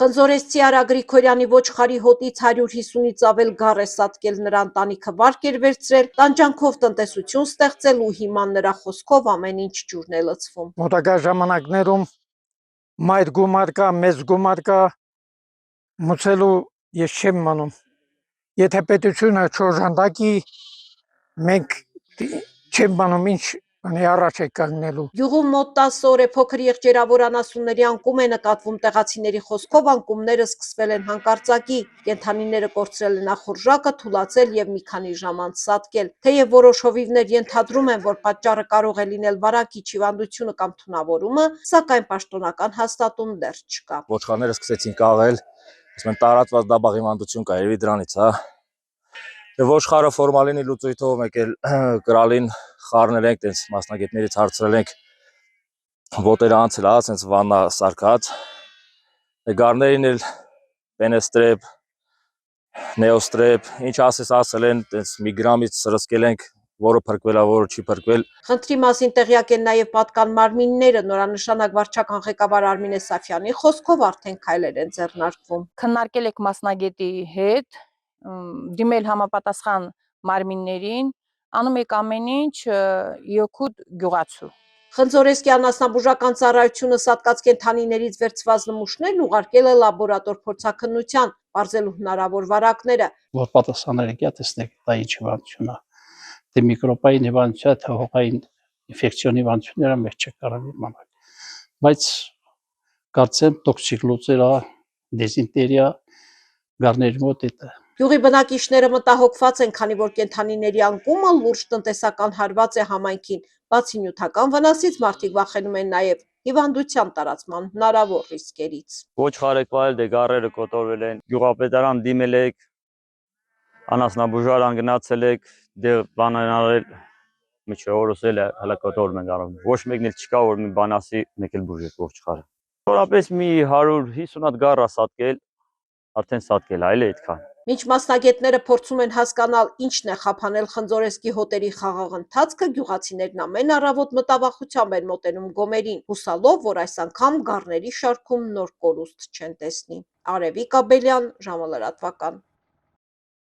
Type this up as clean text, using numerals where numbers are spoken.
Խնձորեսցի Արա Գրիգորյանի ոչխարի հոտից 150-ից ավել գառ է սատկել, նրա ընտանիքը վարկ էր վերցրել, տանջանքով տնտեսություն ստեղծել ու հիմա նրա խոսքով ամեն ինչ ջուրն է լցվում։ Մոտակա ժամանակներում մայր գումար կա, մեծ գումար կա, մուծելու ես չեմ մնում։ Եթե պետությունը չօժանդակի, մենք չեմ մնում ինչ առաջ է կանգնելու։ Գյուղում մոտ 10 օր է փոքր եղջերավոր անասունների անկում է նկատվում, տեղացիների խոսքով անկումները սկսվել են հանկարծակի, կենդանիները կորցրել են ախորժակը, թուլացել եւ մի քանի ժամ անց սատկել։ Թեև որոշ հովիվներ ենթադրում են, որ պատճառը կարող է լինել վարակիչ հիվանդությունը կամ թունավորումը, սակայն պաշտոնական հաստատում դեռ չկա։ Ոչխարները սկսեցին կաղել, ասում են տարածված դաբաղ հիվանդություն կա, երևի դրանից, հա։ Ոչխարը ֆորմալինի լուծույթով եկել կրալին խառնել ենք, տենց մասնագետներից հարցրել ենք, ոտերը անցել, հա, տենց վաննա սարքած, գառներին էլ պենեստրեպ, նեոստրեպ, ինչ ասել են, տենց մի գրամից սրսկել ենք, որը փրկվել է, որը չի փրկվել։ Խնդրի մասին տեղյակ են նաև պատկան մարմինները, նորանշանակ վարչական ղեկավար Արմինե Սաֆյանի խոսքով արդեն քայլեր են ձեռնարկվում։ Քննարկել եք մասնագետի հետ, դիմել համապատասխան մարմիններին, անում եք ամեն ինչ յոքուտ գյուղացու։ Խնձորեսկի անասնաբուժական ծառայությունը սատկած կենդանիներից վերցված նմուշներն ուղարկել է լաբորատոր փորձաքննության, պարզելու հնարավոր վարակները։ Որ պատասխանել եք, տեսնեք, դա ինչ հիվանդություն է։ Թե միկրոբային հիվանդություն է, թե հողային ինֆեկցիոն հիվանդությունները մեջ չեք կարող իմանալ։ Բայց կարծեմ տոքսիկ լուծել է, դեզինտերիա գառների մոտ է։ Գյուղի բնակիչները մտահոգված են, քանի որ կենդանիների անկումը լուրջ տնտեսական հարված է համայնքին։ Բացի նյութական վնասից, մարդիկ վախենում են նաև հիվանդության տարածման հնարավոր ռիսկերից։ Ոչխար եք վարել, դե գառերը կոտորվել են, գյուղապետարան դիմել եք, անասնաբուժարան գնացել եք, դե բան արել, միջը օրս էլ հələ կոտորում են գառը։ Ոչ մեկն էլ չկա, որ մի բան ասի, մեկ էլ բուժեք ոչխարը։ Որապես մի 150 հատ գառ է սատկել, արդեն սատկել է, այլ է այդքան։ Մինչ մասնագետները փորձում են հասկանալ, ինչն է խափանել Խնձորեսկի հոտերի խաղաղ ընթացքը, գյուղացիներն ամեն առավոտ մտավախությամբ են մոտենում գոմերին, հուսալով, որ այս անգամ գառների շարքում նոր կորուստ չեն տեսնի։ Արևիկ Աբելյան, ժամը լրատվական։